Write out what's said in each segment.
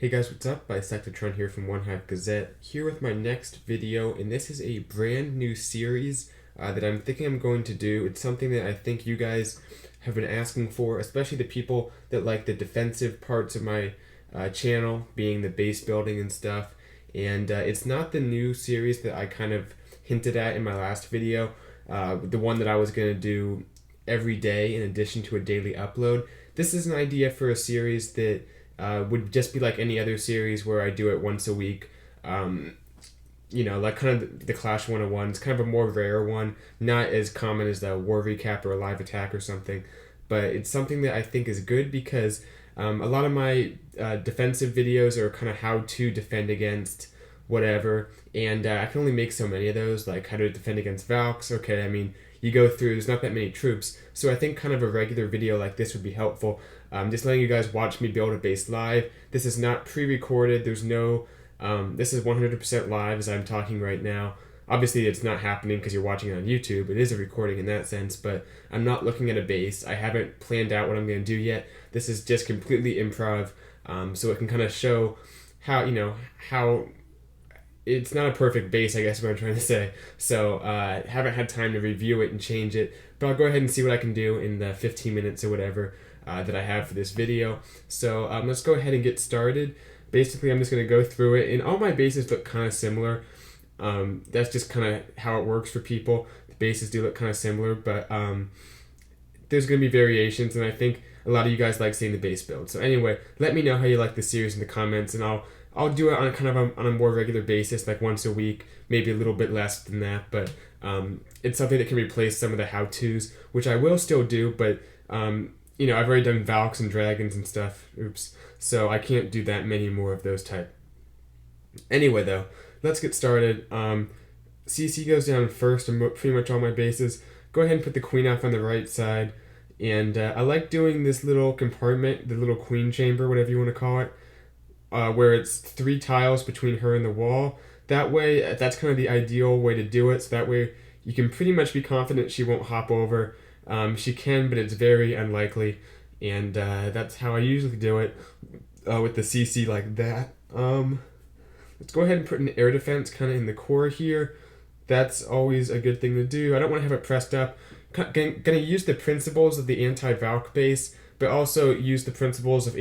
Hey guys, what's up? Bisectatron here from OneHive Gazette, here with my next video, and this is a brand new series that I'm thinking I'm going to do. It's something that I think you guys have been asking for, especially the people that like the defensive parts of my channel, being the base building and stuff. And it's not the new series that I kind of hinted at in my last video, the one that I was going to do every day in addition to a daily upload. This is an idea for a series that would just be like any other series where I do it once a week. Like kind of the Clash 101. It's kind of a more rare one, not as common as the War Recap or a Live Attack or something. But it's something that I think is good because a lot of my defensive videos are kind of how to defend against whatever, and I can only make so many of those, like how to defend against Valks. Okay, I mean, you go through, there's not that many troops, so I think kind of a regular video like this would be helpful. Just letting you guys watch me build a base live. This is not pre-recorded, there's no, this is 100% live as I'm talking right now. Obviously it's not happening because you're watching it on YouTube, it is a recording in that sense, but I'm not looking at a base. I haven't planned out what I'm going to do yet. This is just completely improv, so it can kind of show how, how it's not a perfect base, I guess is what I'm trying to say. So haven't had time to review it and change it, but I'll go ahead and see what I can do in the 15 minutes or whatever that I have for this video. So let's go ahead and get started. Basically, I'm just going to go through it, and all my bases look kind of similar. That's just kind of how it works for people. The bases do look kind of similar, but there's going to be variations, and I think a lot of you guys like seeing the base build. So anyway, let me know how you like the series in the comments, and I'll do it on kind of on a more regular basis, like once a week, maybe a little bit less than that, but it's something that can replace some of the how-tos, which I will still do, but I've already done Valks and Dragons and stuff, oops, so I can't do that many more of those type. Anyway though, let's get started. CC goes down first on pretty much all my bases. Go ahead and put the queen off on the right side, and I like doing this little compartment, the little queen chamber, whatever you want to call it, where it's 3 tiles between her and the wall. That way, that's kind of the ideal way to do it, so that way you can pretty much be confident she won't hop over. She can, but it's very unlikely, and that's how I usually do it with the CC like that. Let's go ahead and put an air defense kind of in the core here. That's always a good thing to do. I don't want to have it pressed up. Gonna use the principles of the anti-Valk base, but also use the principles of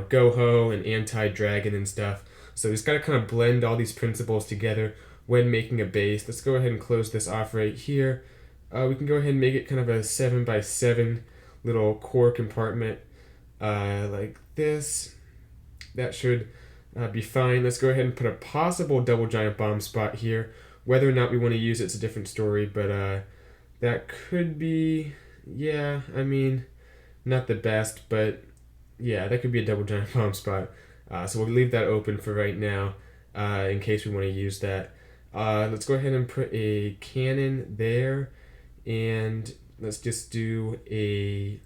Go-Ho and anti-Dragon and stuff. So just gotta kind of blend all these principles together when making a base. Let's go ahead and close this off right here. We can go ahead and make it kind of a 7x7 little core compartment like this. That should be fine. Let's go ahead and put a possible double giant bomb spot here. Whether or not we want to use it's a different story, but that could be, yeah, I mean, not the best, but yeah, that could be a double giant bomb spot. So we'll leave that open for right now in case we want to use that. Let's go ahead and put a cannon there, and let's just do a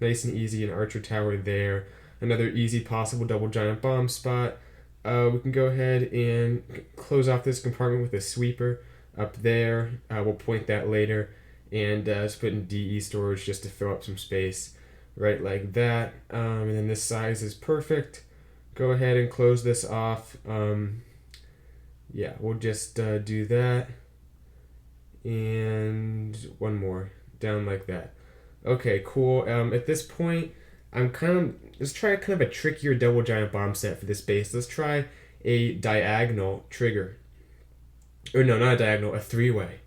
nice and easy an archer tower there. Another easy possible double giant bomb spot. We can go ahead and close off this compartment with a sweeper up there. We'll point that later, and just put in DE storage just to fill up some space. Right like that, and then this size is perfect. Go ahead and close this off. Yeah, we'll just do that, and one more down like that. Okay, cool. At this point, let's try kind of a trickier double giant bomb set for this base. Let's try a diagonal trigger, or no, not a diagonal, a 3-way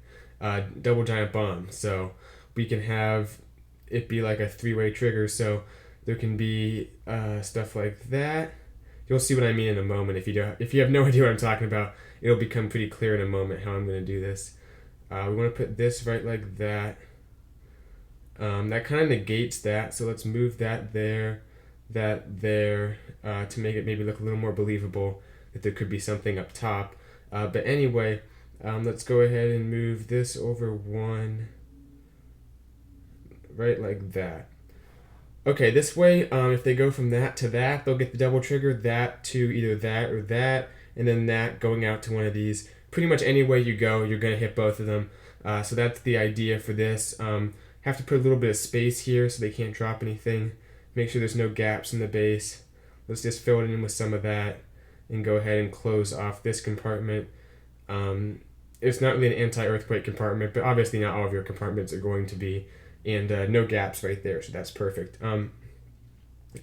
double giant bomb. So we can have it be like a 3-way trigger, so there can be stuff like that. You'll see what I mean in a moment. If you have no idea what I'm talking about, it'll become pretty clear in a moment how I'm going to do this. We want to put this right like that. That kind of negates that, so let's move that there, to make it maybe look a little more believable that there could be something up top. But anyway, let's go ahead and move this over 1. Right like that. Okay, this way, if they go from that to that, they'll get the double trigger, that to either that or that, and then that going out to one of these. Pretty much any way you go, you're going to hit both of them. So that's the idea for this. Have to put a little bit of space here so they can't drop anything. Make sure there's no gaps in the base. let's just fill it in with some of that and go ahead and close off this compartment. It's not really an anti-earthquake compartment, but obviously not all of your compartments are going to be, and no gaps right there, so that's perfect.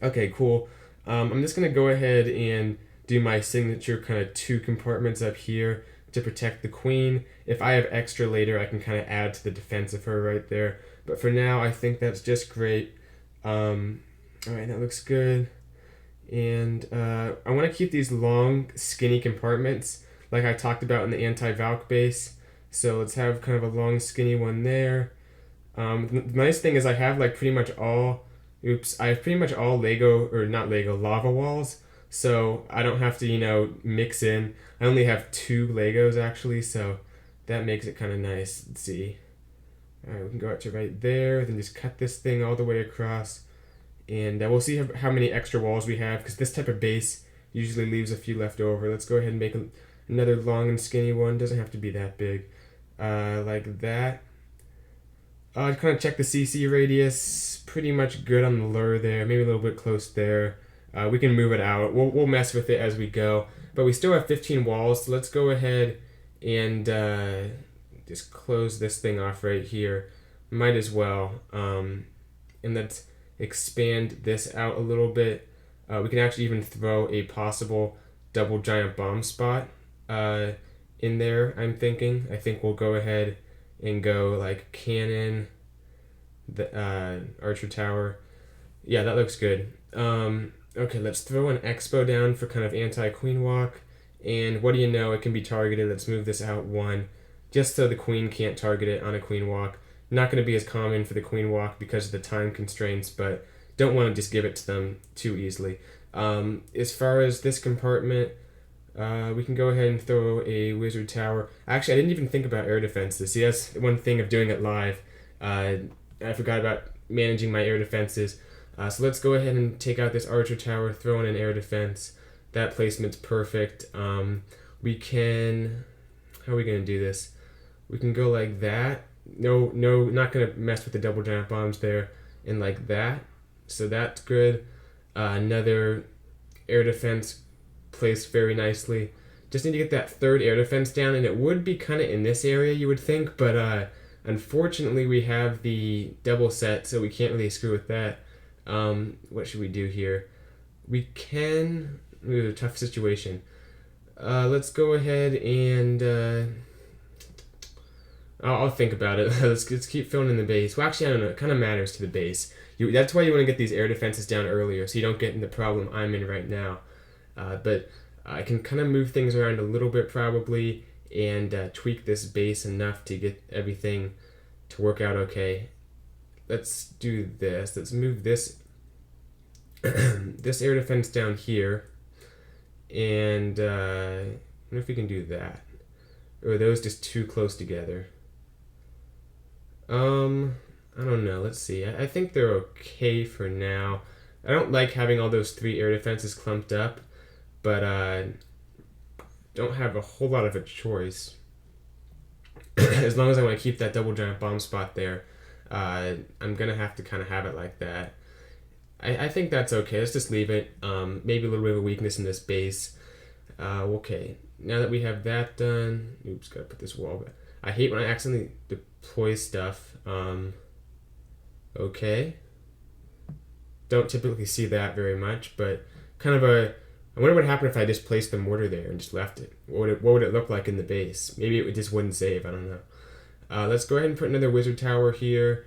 Okay, cool. I'm just gonna go ahead and do my signature kind of 2 compartments up here to protect the queen. If I have extra later, I can kind of add to the defense of her right there. But for now, I think that's just great. All right, that looks good. And I want to keep these long, skinny compartments like I talked about in the anti-Valk base. So let's have kind of a long, skinny one there. The nice thing is I have like pretty much all, I have pretty much all Lego, or not Lego, lava walls. So I don't have to, mix in. I only have 2 Legos actually, so that makes it kind of nice. Let's see. All right, we can go out to right there, then just cut this thing all the way across. And we'll see how many extra walls we have, because this type of base usually leaves a few left over. Let's go ahead and make another long and skinny one. Doesn't have to be that big. Like that. I'd kind of check the CC radius. Pretty much good on the lure there. Maybe a little bit close there. We can move it out. We'll mess with it as we go. But we still have 15 walls, so let's go ahead and just close this thing off right here. Might as well. And let's expand this out a little bit. We can actually even throw a possible double giant bomb spot in there, I'm thinking. I think we'll go ahead and go like cannon, the archer tower. Yeah, that looks good. Okay, let's throw an expo down for kind of anti-queen walk. And what do you know, it can be targeted. Let's move this out 1, just so the queen can't target it on a queen walk. Not going to be as common for the queen walk because of the time constraints, but don't want to just give it to them too easily. As far as this compartment, we can go ahead and throw a wizard tower. Actually, I didn't even think about air defenses. See, that's one thing of doing it live. I forgot about managing my air defenses. So let's go ahead and take out this archer tower, throw in an air defense. That placement's perfect. We can... How are we going to do this? We can go like that. No, not going to mess with the double giant bombs there. And like that. So that's good. Another air defense placed very nicely. Just need to get that 3rd air defense down, and it would be kind of in this area, you would think, but unfortunately we have the double set, so we can't really screw with that. What should we do here? We can... Ooh, tough situation. Let's go ahead and... I'll think about it. Let's keep filling in the base. Well, actually, I don't know. It kind of matters to the base. That's why you want to get these air defenses down earlier, so you don't get in the problem I'm in right now. But I can kind of move things around a little bit probably, and tweak this base enough to get everything to work out okay. Let's do this. Let's move this this air defense down here, and I wonder if we can do that. Or are those just too close together? I don't know. Let's see. I think they're okay for now. I don't like having all those 3 air defenses clumped up, but don't have a whole lot of a choice. As long as I want to keep that double giant bomb spot there, I'm gonna have to kind of have it like that. I think that's okay. Let's just leave it. Maybe a little bit of a weakness in this base. Okay. Now that we have that done, oops, gotta put this wall back. I hate when I accidentally deploy stuff. Okay. Don't typically see that very much, but kind of a... I wonder what happened if I just placed the mortar there and just left it. What would it look like in the base? Maybe it just wouldn't save, I don't know. Let's go ahead and put another wizard tower here.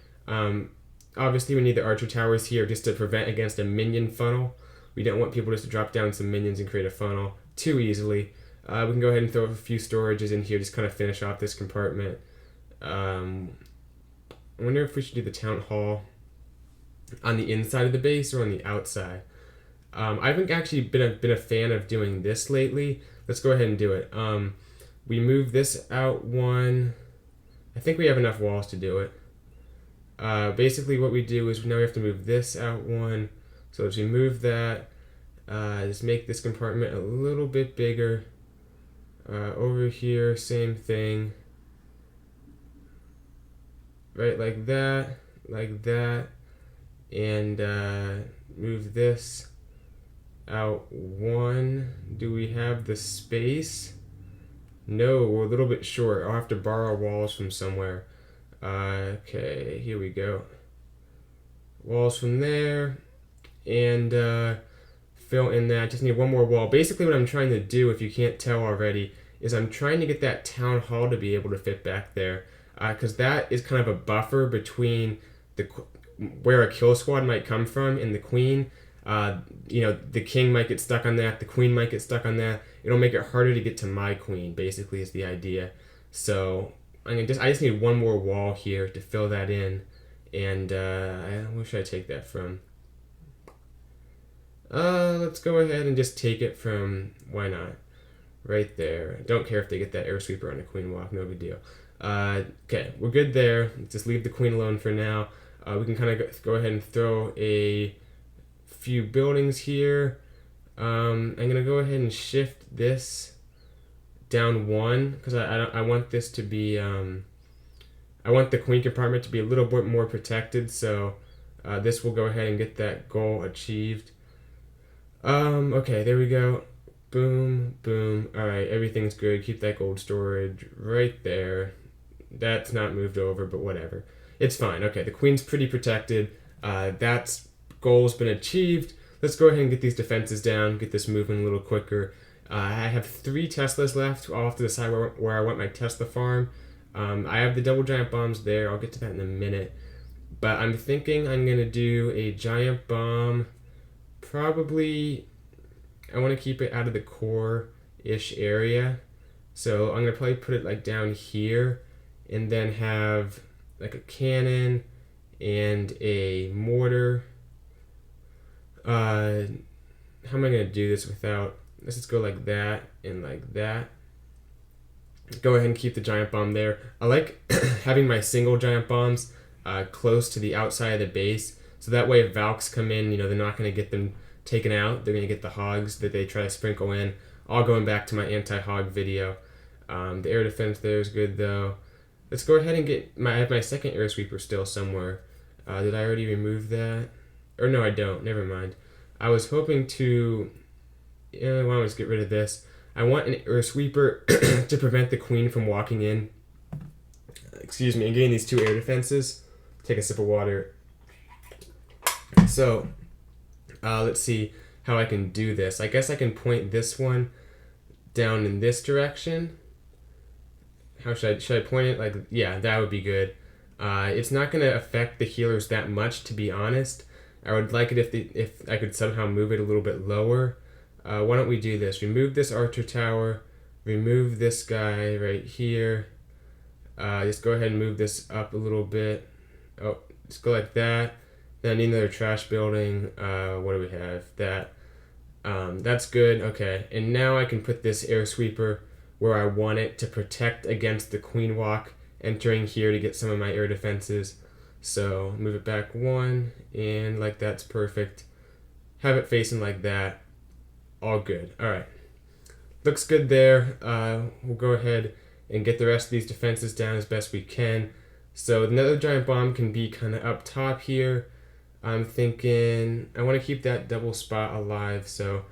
Obviously we need the archer towers here just to prevent against a minion funnel. We don't want people just to drop down some minions and create a funnel too easily. We can go ahead and throw a few storages in here, just kind of finish off this compartment. I wonder if we should do the town hall on the inside of the base or on the outside. I haven't actually been a fan of doing this lately. Let's go ahead and do it. We move this out 1. I think we have enough walls to do it. Basically what we do is now we have to move this out 1. So as we move that, just make this compartment a little bit bigger. Over here, same thing. Right, like that, and move this out one. Do we have the space? No, we're a little bit short. I'll have to borrow walls from somewhere. Okay, here we go. Walls from there, and fill in that. Just need one more wall. Basically what I'm trying to do, if you can't tell already, is I'm trying to get that town hall to be able to fit back there, because that is kind of a buffer between where a kill squad might come from and the queen. The king might get stuck on that, the queen might get stuck on that. It'll make it harder to get to my queen, basically, is the idea. So I just need one more wall here to fill that in. And where should I take that from? Let's go ahead and just take it from, why not? Right there. Don't care if they get that air sweeper on a queen walk, no big deal. Okay, we're good there. Just leave the queen alone for now. We can kind of go ahead and throw a few buildings here. I'm gonna go ahead and shift this down one, because I want this to be I want the queen compartment to be a little bit more protected, so this will go ahead and get that goal achieved. Okay, there we go. Boom, boom. Alright, everything's good. Keep that gold storage right there. That's not moved over, but whatever. It's fine. Okay, the queen's pretty protected. That's goal's been achieved. Let's go ahead and get these defenses down, get this moving a little quicker. I have 3 Teslas left. I'll have to decide where I want my Tesla farm. I have the double giant bombs there. I'll get to that in a minute. But I'm thinking I'm going to do a giant bomb. Probably, I want to keep it out of the core-ish area. So I'm going to probably put it like down here. And then have like a cannon and a mortar. How am I going to do this without... Let's just go like that and like that. Go ahead and keep the giant bomb there. I like having my single giant bombs close to the outside of the base, so that way if Valks come in, they're not going to get them taken out. They're going to get the hogs that they try to sprinkle in. All going back to my anti-hog video. The air defense there is good though. Let's go ahead and I have my second air sweeper still somewhere. Did I already remove that? Or no, I don't. Never mind. I was hoping to... why don't we just get rid of this? I want an air sweeper to prevent the queen from walking in. Excuse me, and getting these 2 air defenses. Take a sip of water. So, let's see how I can do this. I guess I can point this one down in this direction. How should I point it? Like, yeah, that would be good. It's not going to affect the healers that much, to be honest. I would like it if I could somehow move it a little bit lower. Why don't we do this? Remove this archer tower. Remove this guy right here. Just go ahead and move this up a little bit. Oh, just go like that. Then I need another trash building. What do we have? That. That's good. Okay. And now I can put this air sweeper where I want it to protect against the queen walk entering here to get some of my air defenses. So move it back 1, and like that's perfect. Have it facing like that. All good. All right. Looks good there. We'll go ahead and get the rest of these defenses down as best we can. So another giant bomb can be kind of up top here. I'm thinking I want to keep that double spot alive. So,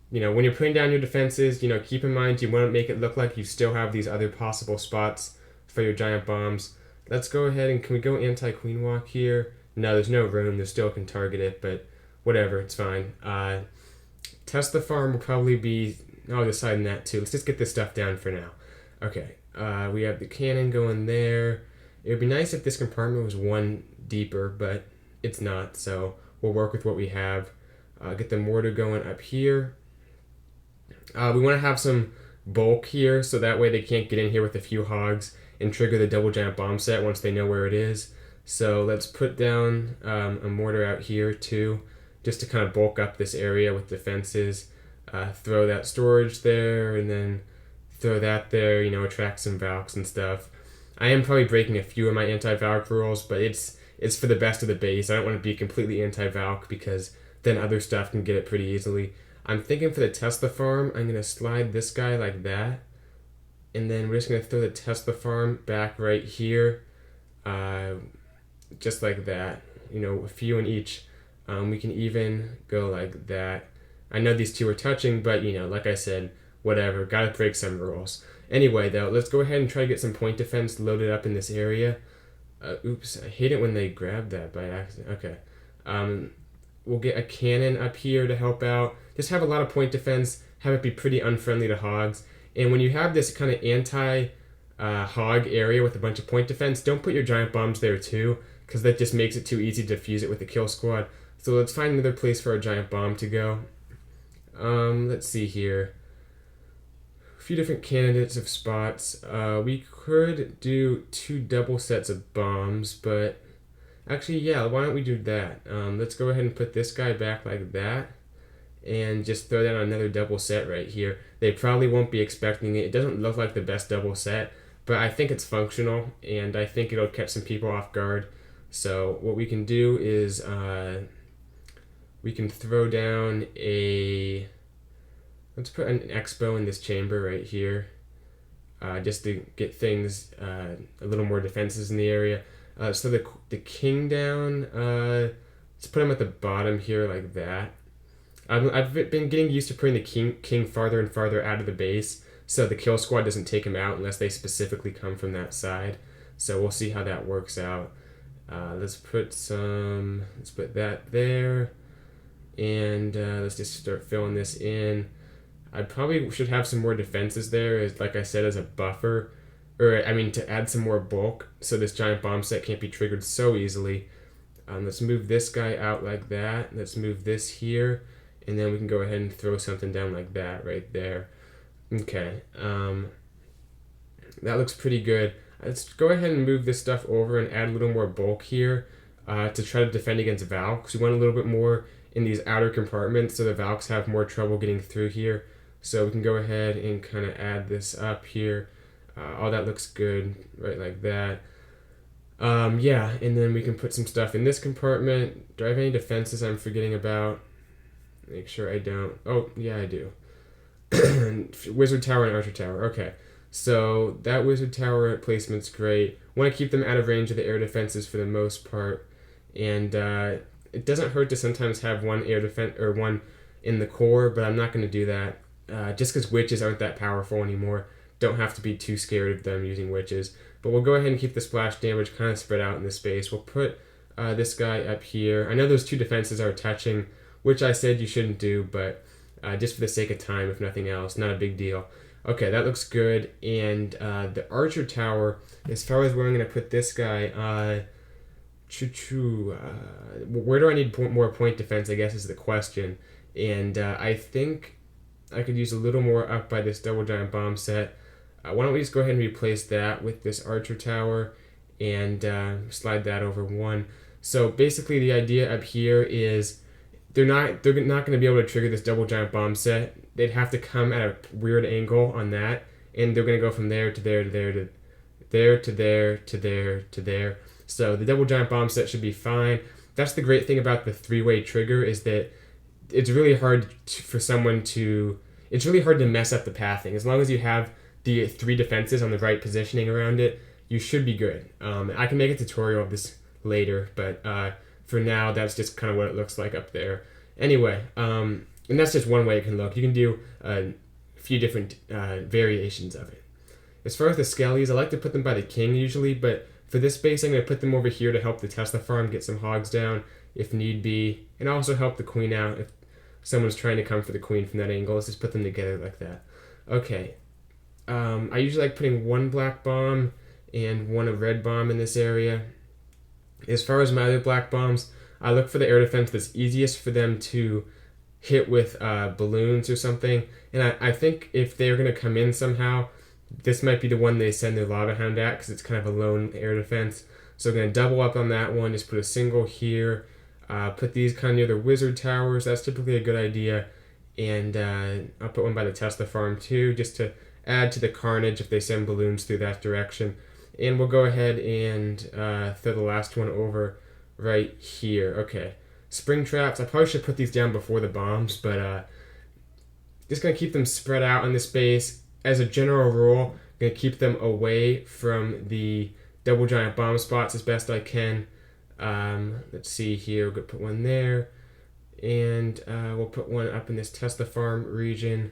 when you're putting down your defenses, keep in mind you want to make it look like you still have these other possible spots for your giant bombs. Let's go ahead and can we go anti-queen walk here? No, there's no room. There still can target it, but whatever. It's fine. Tesla farm will probably be... I'll decide on that too. Let's just get this stuff down for now. Okay, we have the cannon going there. It would be nice if this compartment was 1 deeper, but it's not, so we'll work with what we have. Get the mortar going up here. We want to have some bulk here, so that way they can't get in here with a few hogs and trigger the double giant bomb set once they know where it is. So let's put down a mortar out here too, just to kind of bulk up this area with defenses. Throw that storage there, and then throw that there, attract some Valks and stuff. I am probably breaking a few of my anti-Valk rules, but it's for the best of the base. I don't want to be completely anti-Valk because then other stuff can get it pretty easily. I'm thinking for the Tesla farm, I'm going to slide this guy like that, and then we're just going to throw the Tesla farm back right here, just like that, a few in each. We can even go like that. I know these two are touching, but you know, like I said, whatever, gotta break some rules. Anyway, though, let's go ahead and try to get some point defense loaded up in this area. Oops, I hate it when they grab that by accident. Okay. We'll get a cannon up here to help out. Just have a lot of point defense, have it be pretty unfriendly to hogs. And when you have this kind of anti-hog area with a bunch of point defense, don't put your giant bombs there too, because that just makes it too easy to defuse it with the kill squad. So let's find another place for our giant bomb to go. Let's see here. A few different candidates of spots. We could do 2 double sets of bombs, but actually, yeah, why don't we do that? Let's go ahead and put this guy back like that, and just throw down another double set right here. They probably won't be expecting it. It doesn't look like the best double set, but I think it's functional, and I think it'll catch some people off guard. So what we can do is we can throw down a... Let's put an expo in this chamber right here, just to get things a little more defenses in the area. So the king down, let's put him at the bottom here like that. I've been getting used to putting the king farther and farther out of the base, so the kill squad doesn't take him out unless they specifically come from that side. So we'll see how that works out. Let's put that there, and let's just start filling this in. I probably should have some more defenses there, as like I said, as a buffer, or I mean to add some more bulk, so this giant bomb set can't be triggered so easily. Let's move this guy out like that. Let's move this here, and then we can go ahead and throw something down like that right there. Okay, that looks pretty good. Let's go ahead and move this stuff over and add a little more bulk here to try to defend against Valk, because we want a little bit more in these outer compartments so the Valks have more trouble getting through here. So we can go ahead and kind of add this up here. All that looks good, right like that. Yeah, and then we can put some stuff in this compartment. Do I have any defenses I'm forgetting about? Make sure I don't. Oh, yeah, I do. Wizard Tower and Archer Tower. Okay, so that Wizard Tower placement's great. Want to keep them out of range of the air defenses for the most part. And it doesn't hurt to sometimes have one air defense or one in the core, but I'm not going to do that. Just because witches aren't that powerful anymore. Don't have to be too scared of them using witches. But we'll go ahead and keep the splash damage kind of spread out in the space. We'll put this guy up here. I know those 2 defenses are touching, which I said you shouldn't do, but just for the sake of time, if nothing else, not a big deal. Okay, that looks good. And the Archer Tower, as far as where I'm going to put this guy, where do I need more point defense, I guess, is the question. And I think I could use a little more up by this double giant bomb set. Why don't we just go ahead and replace that with this Archer Tower and slide that over 1. So basically the idea up here is they're not going to be able to trigger this double giant bomb set. They'd have to come at a weird angle on that, and they're going to go from there to there to there to there to there to there to there. So the double giant bomb set should be fine. That's the great thing about the 3-way trigger, is that it's really hard it's really hard to mess up the pathing. As long as you have the 3 defenses on the right positioning around it, you should be good. I can make a tutorial of this later, but for now, that's just kind of what it looks like up there. Anyway, and that's just one way it can look. You can do a few different variations of it. As far as the skellies, I like to put them by the king usually, but for this base, I'm going to put them over here to help the Tesla farm get some hogs down if need be, and also help the queen out if someone's trying to come for the queen from that angle. Let's just put them together like that. Okay. I usually like putting 1 black bomb and 1 red bomb in this area. As far as my other black bombs, I look for the air defense that's easiest for them to hit with balloons or something. And I think if they're going to come in somehow, this might be the one they send their lava hound at, because it's kind of a lone air defense. So I'm going to double up on that one, just put a single here. Put these kind of near the wizard towers. That's typically a good idea. And I'll put one by the Tesla farm too, just to add to the carnage if they send balloons through that direction. And we'll go ahead and throw the last one over right here. Okay. Spring traps. I probably should put these down before the bombs, but just going to keep them spread out in the space. As a general rule, I'm going to keep them away from the double giant bomb spots as best I can. Let's see here. We're going to put one there. and we'll put one up in this Tesla farm region.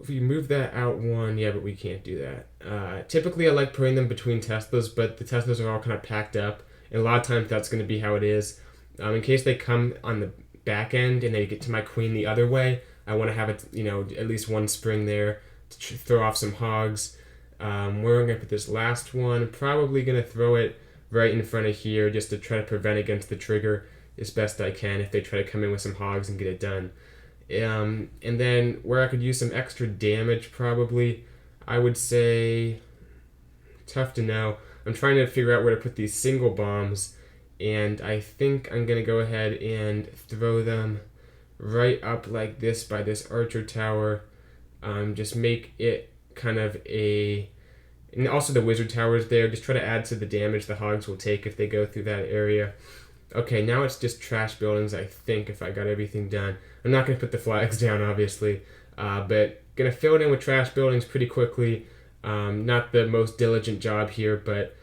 If we move that out one, yeah, but we can't do that. Typically I like putting them between Teslas, but the Teslas are all kind of packed up, and a lot of times that's going to be how it is. In case they come on the back end and they get to my queen the other way, I want to have it, at least one spring there to throw off some hogs. Where I'm going to put this last one, probably going to throw it right in front of here just to try to prevent against the trigger as best I can if they try to come in with some hogs and get it done. And then where I could use some extra damage, probably, I would say, tough to know. I'm trying to figure out where to put these single bombs, and I think I'm going to go ahead and throw them right up like this by this archer tower. Just make it kind of a... And also the wizard tower is there. Just try to add to the damage the hogs will take if they go through that area. Okay, now it's just trash buildings, I think, if I got everything done. I'm not going to put the flags down, obviously, but going to fill it in with trash buildings pretty quickly. Not the most diligent job here, but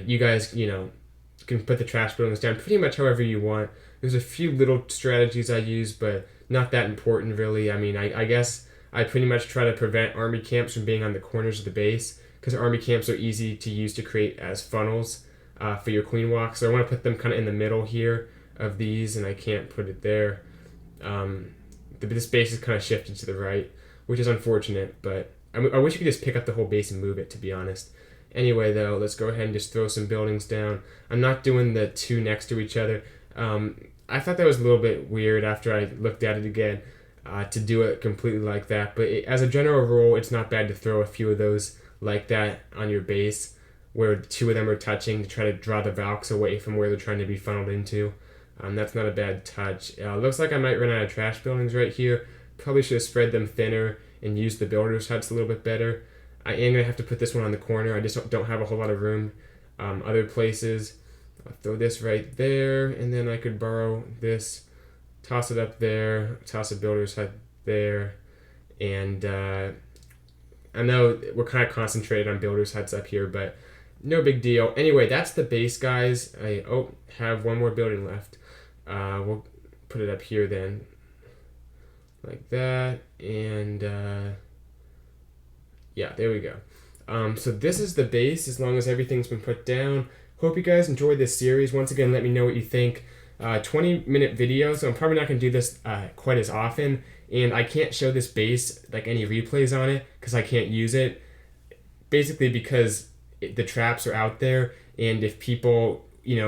you guys, can put the trash buildings down pretty much however you want. There's a few little strategies I use, but not that important, really. I mean, I guess I pretty much try to prevent army camps from being on the corners of the base, because army camps are easy to use to create as funnels for your queen walk. So I want to put them kind of in the middle here of these, and I can't put it there. This base is kind of shifted to the right, which is unfortunate, but I wish you could just pick up the whole base and move it, to be honest. Anyway, though, let's go ahead and just throw some buildings down. I'm not doing the two next to each other. I thought that was a little bit weird after I looked at it again, to do it completely like that, but as a general rule, it's not bad to throw a few of those like that on your base, where two of them are touching to try to draw the Valks away from where they're trying to be funneled into. That's not a bad touch. Looks like I might run out of trash buildings right here. Probably should have spread them thinner and used the builder's huts a little bit better. I am going to have to put this one on the corner. I just don't have a whole lot of room other places. I'll throw this right there, and then I could borrow this, toss it up there, toss a builder's hut there, and I know we're kind of concentrated on builder's huts up here, but no big deal. Anyway, that's the base, guys. I have one more building left. We'll put it up here then, like that, and yeah, there we go. So this is the base, as long as everything's been put down. Hope you guys enjoyed this series. Once again, let me know what you think. 20-minute video, so I'm probably not going to do this quite as often, and I can't show this base, like any replays on it, because I can't use it, basically because the traps are out there, and if people, in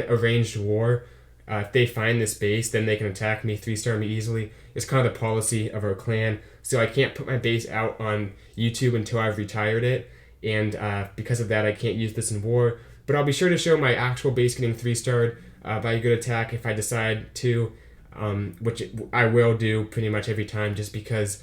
a ranged war, if they find this base, then they can attack me, 3-star me easily. It's kind of the policy of our clan, so I can't put my base out on YouTube until I've retired it, and because of that, I can't use this in war. But I'll be sure to show my actual base getting 3-starred by a good attack if I decide to, which I will do pretty much every time, just because,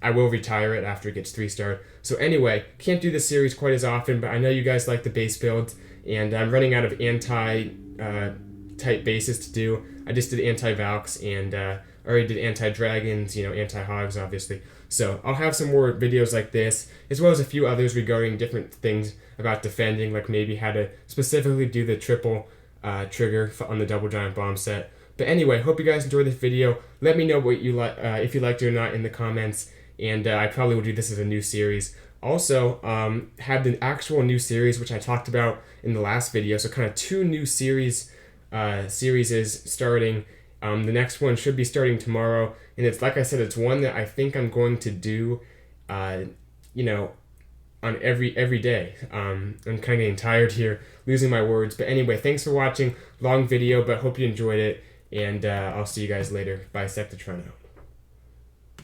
I will retire it after it gets 3-starred. So anyway, can't do this series quite as often, but I know you guys like the base builds, and I'm running out of anti-type bases to do. I just did anti-Valks, and already did anti-dragons, anti-hogs, obviously. So I'll have some more videos like this, as well as a few others regarding different things about defending, like maybe how to specifically do the triple trigger on the double giant bomb set. But anyway, hope you guys enjoyed this video. Let me know what you like, if you liked it or not, in the comments, and I probably will do this as a new series. Also, have the actual new series, which I talked about in the last video, so kind of 2 new series is starting. The next one should be starting tomorrow, and it's, like I said, it's one that I think I'm going to do, on every day. I'm kind of getting tired here, losing my words. But anyway, thanks for watching. Long video, but hope you enjoyed it, and I'll see you guys later. Bye, Sectatron out.